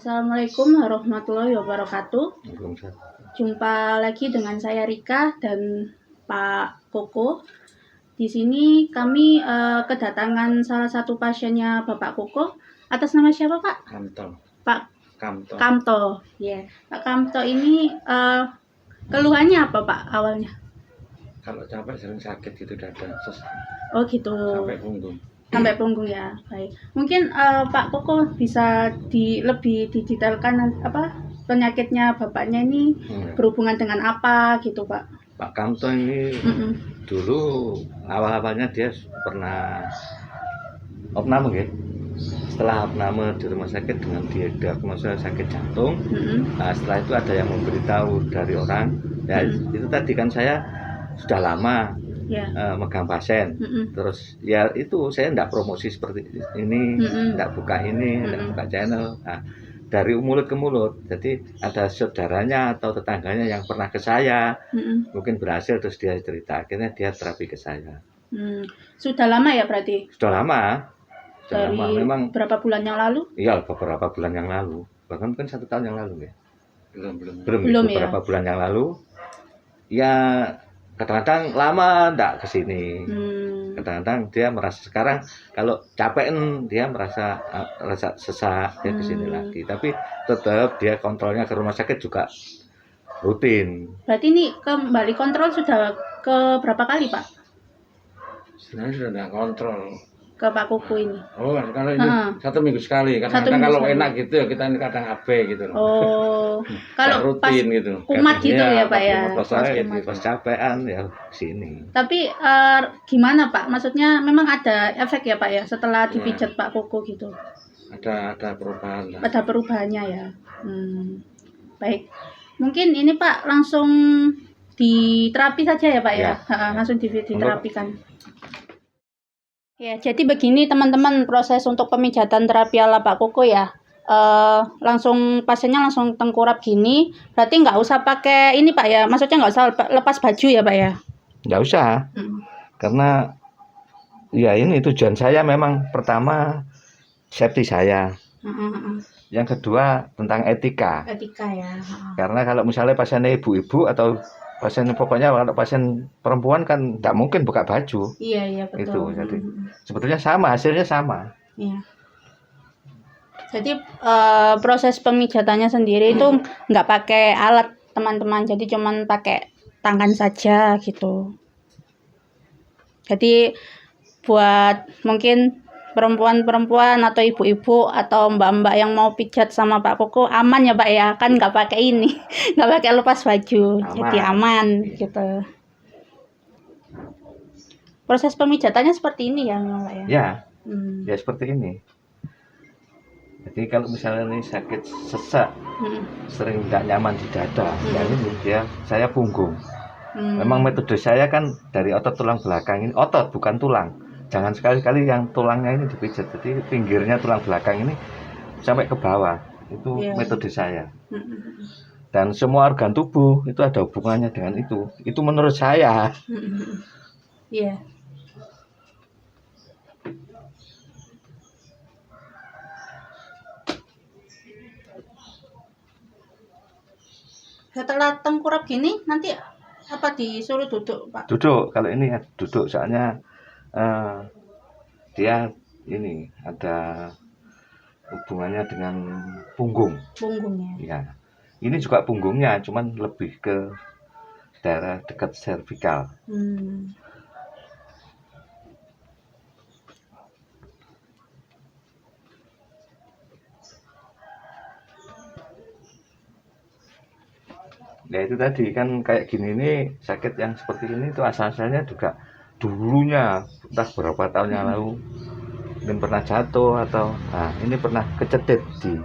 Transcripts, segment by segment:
Assalamualaikum warahmatullahi wabarakatuh. Jumpa lagi dengan saya Rika dan Pak Koko. Di sini kami kedatangan salah satu pasiennya Bapak Koko. Atas nama siapa, Pak? Kamto. Pak Kamto. Kamto. Ya, Pak Kamto ini keluhannya apa, Pak, awalnya? Kalau capek sering sakit gitu dada. Oh gitu. Sampai punggung. Sampai punggung ya. Baik. Mungkin Pak Koko bisa lebih didetailkan apa penyakitnya bapaknya ini berhubungan dengan apa gitu, Pak? Pak Kamto ini dulu awal-awalnya dia pernah opname ya. Setelah opname di rumah sakit dengan dia diagnosa sakit jantung. Nah, setelah itu ada yang memberitahu dari orang. Ya itu tadi kan saya sudah lama megang pasien. Terus ya itu saya enggak promosi seperti ini, enggak buka ini, enggak buka channel. Nah, dari mulut ke mulut. Jadi ada saudaranya atau tetangganya yang pernah ke saya, mungkin berhasil terus dia cerita. Akhirnya dia terapi ke saya. Sudah lama ya berarti? Sudah lama. Dari lama. Memang berapa bulan yang lalu? Iya, beberapa bulan yang lalu. Bahkan mungkin 1 tahun yang lalu ya. Belum beberapa ya? bulan yang lalu. Ya kadang-kadang lama enggak ke sini. Kadang-kadang dia merasa sekarang kalau capek dia merasa sesak dia ke sini lagi. Tapi tetap dia kontrolnya ke rumah sakit juga rutin. Berarti ini kembali kontrol sudah ke berapa kali, Pak? Sebenarnya sudah enggak kontrol ke Pak Koko ini. Oh, kalau ini 1 minggu sekali. Kadang-kadang kalau enak gitu ya kita ini kadang AB gitu loh. Oh, kalau rutin pas gitu. Kumat gitu ya, Pak ya. Pas capean ya sini. Tapi gimana, Pak? Maksudnya memang ada efek ya, Pak ya setelah dipijat Pak Koko gitu. Ada perubahan lah. Ada perubahannya ya. Baik. Mungkin ini Pak langsung diterapi saja ya, Pak ya. Langsung diterapikan. Ya, jadi begini teman-teman proses untuk pemijatan terapi ala Pak Koko ya. Pasiennya langsung tengkurap gini. Berarti nggak usah pakai ini Pak ya. Maksudnya nggak usah lepas baju ya Pak ya. Nggak usah. Karena ya ini tujuan saya memang pertama safety saya. Yang kedua tentang etika. Etika ya. Karena kalau misalnya pasiennya ibu-ibu atau pasien pokoknya kalau pasien perempuan kan tidak mungkin buka baju. Iya betul. Itu jadi sebetulnya sama, hasilnya sama. Iya. Jadi proses pemijatannya sendiri itu nggak pakai alat teman-teman, jadi cuman pakai tangan saja gitu. Jadi buat mungkin perempuan-perempuan atau ibu-ibu atau mbak-mbak yang mau pijat sama Pak Koko aman ya Pak ya, kan nggak pakai ini, nggak pakai lepas baju, jadi aman gitu. Proses pemijatannya seperti ini ya Pak ya? Ya, ya seperti ini. Jadi kalau misalnya ini sakit sesak, sering tidak nyaman di dada, ya ini saya punggung. Memang metode saya kan dari otot tulang belakang ini, otot bukan tulang. Jangan sekali-kali yang tulangnya ini dipijat, jadi pinggirnya tulang belakang ini sampai ke bawah. Itu metode saya. Dan semua organ tubuh itu ada hubungannya dengan itu. Itu menurut saya. Iya. Setelah tengkurap gini, nanti apa disuruh duduk, Pak? Duduk, kalau ini ya duduk, soalnya dia ini ada hubungannya dengan punggung. Punggungnya. Ya, ini juga punggungnya, cuman lebih ke daerah dekat servikal. Ya itu tadi kan kayak gini ini sakit yang seperti ini itu asal-asalnya juga dulunya entah berapa tahun yang lalu mungkin pernah jatuh atau ini pernah kecetit di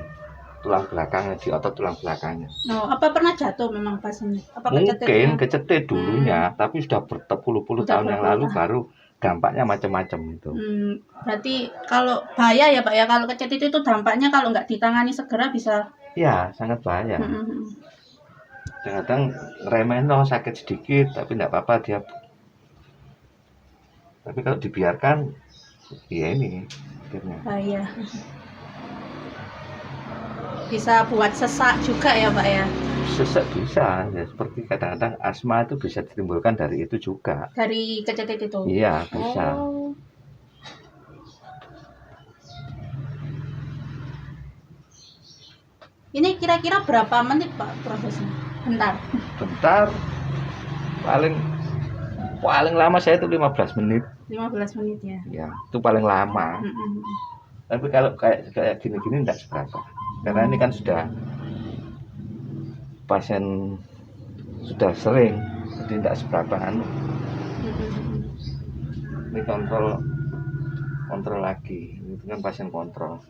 tulang belakangnya, di otot tulang belakangnya. Apa pernah jatuh memang pas ini? Apa mungkin kecetit dulunya, tapi sudah berpuluh-puluh tahun yang lalu baru dampaknya macam-macam itu. Berarti kalau bahaya ya Pak ya, kalau kecetit itu dampaknya kalau nggak ditangani segera bisa. Ya sangat bahaya. Kadang-kadang remehin sakit sedikit tapi tidak apa-apa dia. Tapi kalau dibiarkan ya ini akhirnya bahaya. Bisa buat sesak juga ya Pak ya? Sesak bisa, ya seperti kadang-kadang asma itu bisa ditimbulkan dari itu juga. Dari kecetit itu? Iya, bisa. Oh. Ini kira-kira berapa menit Pak prosesnya? Bentar. Bentar, paling lama saya itu 15 menit. 15 menit ya? Ya, itu paling lama. Tapi kalau kayak gini-gini enggak seberapa. Karena ini kan sudah pasien sudah sering, jadi enggak seberapa anu. Ini kontrol lagi, itu kan pasien kontrol.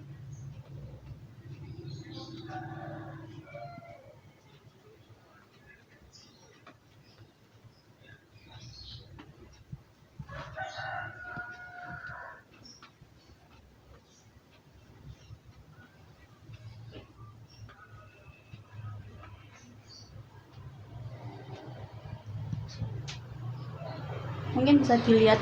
Mungkin bisa dilihat.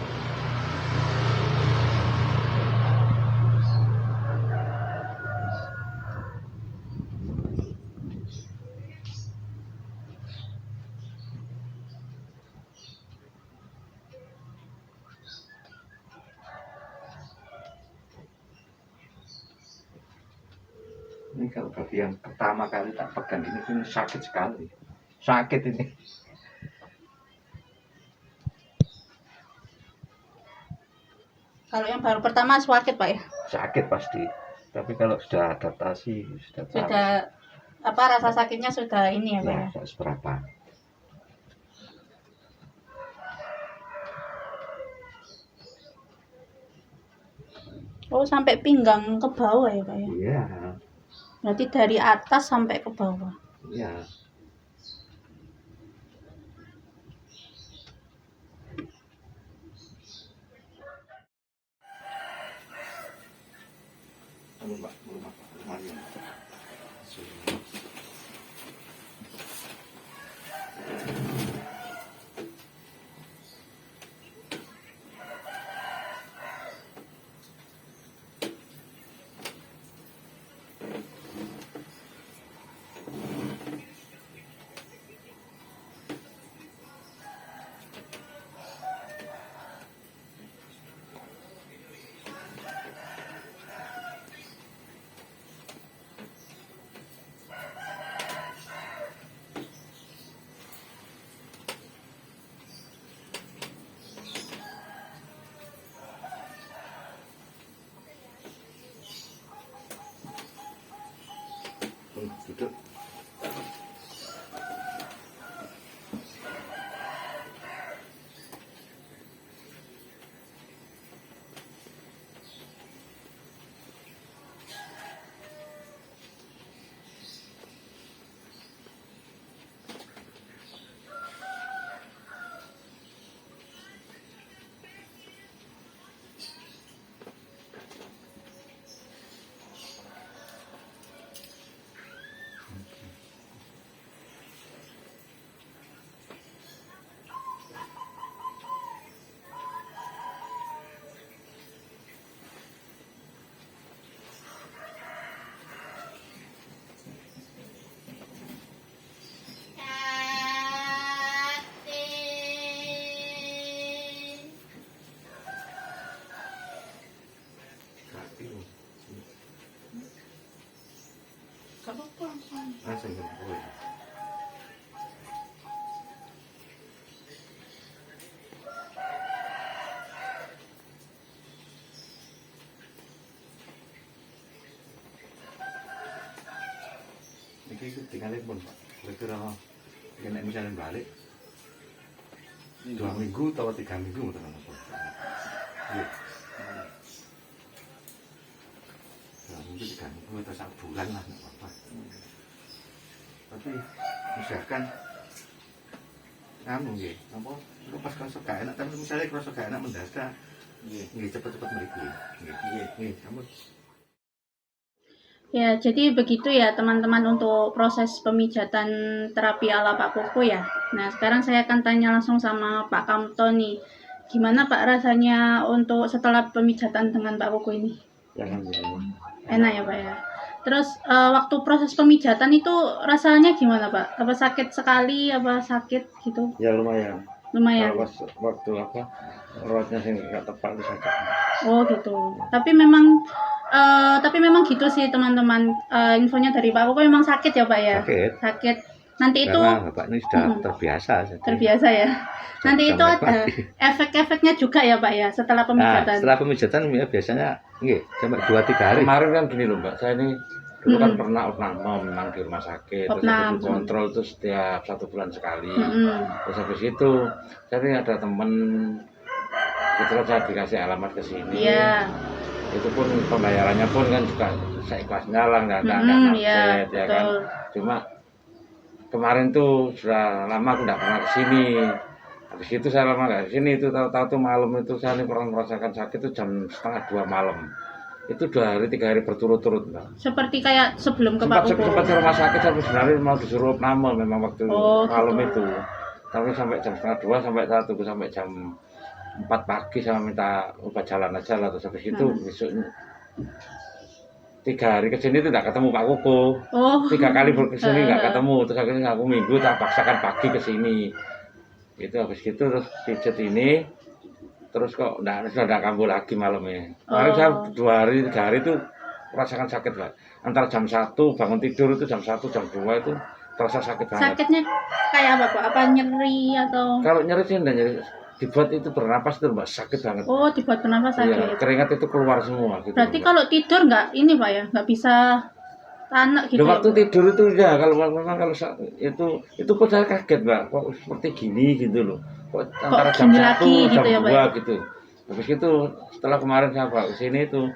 Ini kalau bagi yang pertama kali tak pegang ini sakit sekali. Sakit ini. Kalau yang baru pertama sakit Pak ya? Sakit pasti. Tapi kalau sudah adaptasi, sudah apa rasa sakitnya sudah ini ya Pak ya? Ya, seberapa. Oh, sampai pinggang ke bawah ya Pak ya? Iya. Berarti dari atas sampai ke bawah. Iya. Duduk. Langsung boleh. Ini tinggalin pun Pak. Kira-kira kena misalnya balik 2 minggu atau 3 minggu betul Mas. Iya. 2 minggu 3 minggu atau 1 bulan lah enggak apa-apa. Tapi misalkan kamu nggih, apa pas kerasa gak enak, tapi misalnya kerasa gak enak mendadak, nggih cepet-cepet mriki. Nggih, kamu. Ya, jadi begitu ya teman-teman untuk proses pemijatan terapi ala Pak Koko ya. Nah, sekarang saya akan tanya langsung sama Pak Kamto nih. Gimana Pak rasanya untuk setelah pemijatan dengan Pak Koko ini? Jangan. Enak ya Pak ya. Terus waktu proses pemijatan itu rasanya gimana Pak? Apa sakit sekali? Apa sakit gitu? Ya lumayan. Lumayan. Kalau pas waktu rawatnya sih nggak tepat itu saja. Oh gitu. Tapi memang gitu sih teman-teman. Infonya dari Pak Koko memang sakit ya Pak ya? Sakit. Nanti itu karena Bapak ini sudah terbiasa. Terbiasa ya. Nanti itu ada efek-efeknya juga ya Pak ya setelah pemijatan. Nah, setelah pemijatan ya biasanya sampai 2-3 hari. Kemarin kan gini loh Mbak, saya ini dulu kan pernah opname memang di rumah sakit, terus habis kontrol itu setiap 1 bulan sekali. Terus habis itu saya ini ada temen, kebetulan saya dikasih alamat ke sini. Iya. Itu pun pembayarannya pun kan juga saya ikhlasnya lah, nggak nafset ya kan. Cuma kemarin tuh sudah lama aku nggak pernah kesini. Habis itu saya lama nggak kesini, itu tahu-tahu tuh malam itu saya ini pernah merasakan sakit itu jam 1:30 malam. Itu 2 hari 3 hari berturut-turut Mbak. Seperti kayak sebelum ke Pak Koko. Sempat ke rumah sakit sampai sebenarnya mau disuruh opname memang waktu malam itu. Tapi sampai jam 1:30 sampai 1 sampai jam 4 pagi saya minta obat jalan aja lah. Terus habis itu besoknya 3 hari kesini itu nggak ketemu Pak Koko. 3 kali kesini nggak ketemu. Terus akhirnya aku minggu tak paksakan pagi kesini. Itu habis itu terus pijet ini. Terus kok sudah kambuh lagi malamnya. Kemarin saya 2 hari 3 hari itu merasakan sakit Pak. Antara jam 1 bangun tidur itu jam 1 jam 2 itu terasa sakit banget. Sakitnya kayak apa Pak? Apa nyeri atau? Kalau nyeri sih enggak nyeri. Dibuat itu bernapas itu Mbak sakit banget. Oh, dibuat bernapas sakit. Iya, keringat itu keluar semua gitu. Berarti Mbak, kalau tidur nggak ini Pak ya? Nggak bisa tanak gitu. Waktu tidur itu ya kalau memang kalau itu pun saya kaget Mbak. Kok seperti gini gitu loh. Kok antara jam 1 jam 2 gitu. Habis itu setelah kemarin saya bawa ke sini itu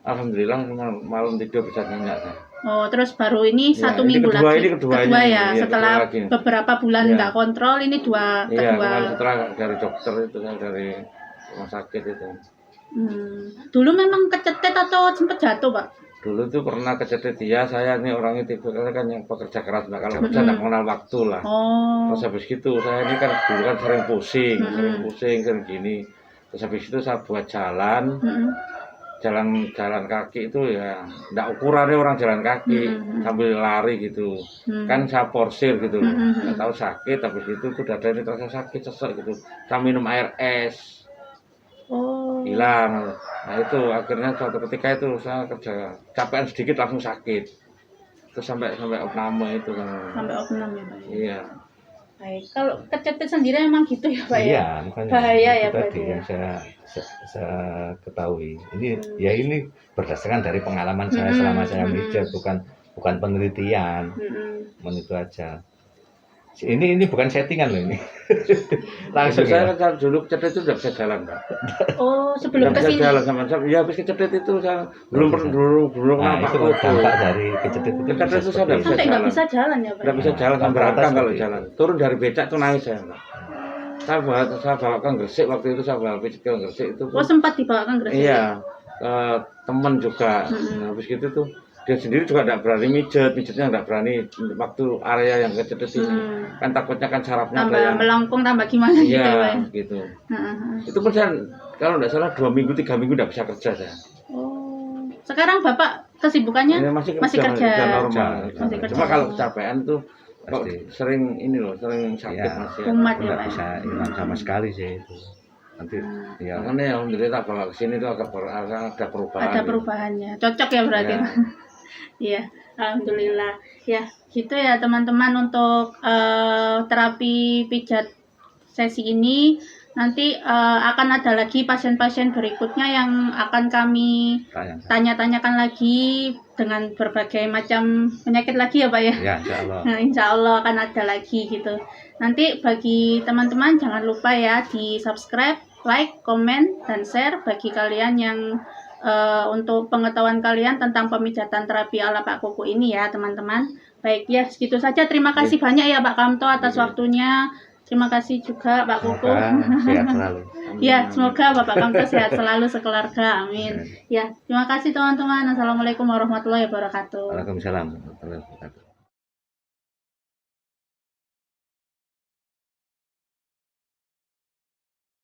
alhamdulillah malam tidur bisa nyenyak. Oh, terus baru ini 1 minggu lagi. Ini kedua ya, setelah beberapa bulan nggak kontrol, ini kedua. Iya, setelah dari dokter itu dari rumah sakit itu. Dulu memang kecetet atau sempat jatuh Pak? Dulu tuh pernah kecetet dia, saya ini orangnya tipe kan yang pekerja keras, nah kalau kerja nggak mengenal waktu lah. Terus habis gitu saya ini kan dulu kan sering pusing, sering gini. Terus habis itu saya buat jalan kaki itu ya nggak ukurannya orang jalan kaki sambil lari gitu. Kan saya porsir gitu loh. Nggak tahu sakit, habis itu dada ini terasa sakit sesek gitu. Saya minum air es. Hilang. Nah itu akhirnya suatu ketika itu saya kerja capean sedikit langsung sakit. Terus sampai opname itu kan. Sampai opname ya Pak. Iya. Baik. Kalau kecetet sendiri emang gitu ya Pak ya? Iya, bahaya ya Pak. Tadi yang saya ketahui. Ini berdasarkan dari pengalaman saya selama saya mijat, bukan penelitian. Itu aja. Ini bukan settingan loh ini. Langsung saya kan dulu kecetet itu udah bisa jalan Pak. Oh, sebelum ke sini. Jalan sama ya habis kecetet itu saya belum nampak itu dampak dari kecetet itu. Kecetet itu saya sampai nggak bisa jalan ya Pak. Nggak bisa jalan sampai rata kalau jalan. Turun dari becak tuh nangis saya Pak. Saya bawakan Gresik waktu itu saya bawa pijet ke Gresik itu. Oh, sempat dibawakan Gresik. Iya. Teman juga. Habis gitu tuh dia sendiri juga tidak berani mijetnya tidak berani waktu area yang kecetet ini. Kan takutnya kan sarafnya tambah ada yang melengkung tambah gimana gitu ya Pak. Gitu. Itu pun saya kalau tidak salah 2 minggu 3 minggu tidak bisa kerja saya. Oh. Sekarang Bapak kesibukannya masih kerja normal. Masih kerja. Cuma kalau kecapean tuh sering ini loh, sering sakit masih. Kumat ya Nggak Pak. bisa hilang sama sekali sih itu. Nanti ya kan ya alhamdulillah bawa ke sini tuh ada perubahan. Ada perubahannya. Cocok ya berarti. Iya, alhamdulillah. Ya, gitu ya teman-teman untuk terapi pijat sesi ini. Nanti akan ada lagi pasien-pasien berikutnya yang akan kami tanya-tanyakan lagi dengan berbagai macam penyakit lagi ya Pak ya? Ya, insya Allah. Nah, insya Allah akan ada lagi gitu. Nanti bagi teman-teman jangan lupa ya di subscribe, like, komen, dan share bagi kalian yang untuk pengetahuan kalian tentang pemijatan terapi ala Pak Koko ini ya teman-teman. Baik ya, segitu saja. Terima kasih banyak ya Pak Kamto atas waktunya. Terima kasih juga Pak Koko. Sehat selalu. Ya, semoga Bapak Kamto sehat selalu sekeluarga. Amin. Ya, terima kasih teman-teman. Assalamualaikum warahmatullahi wabarakatuh. Waalaikumsalam warahmatullahi wabarakatuh.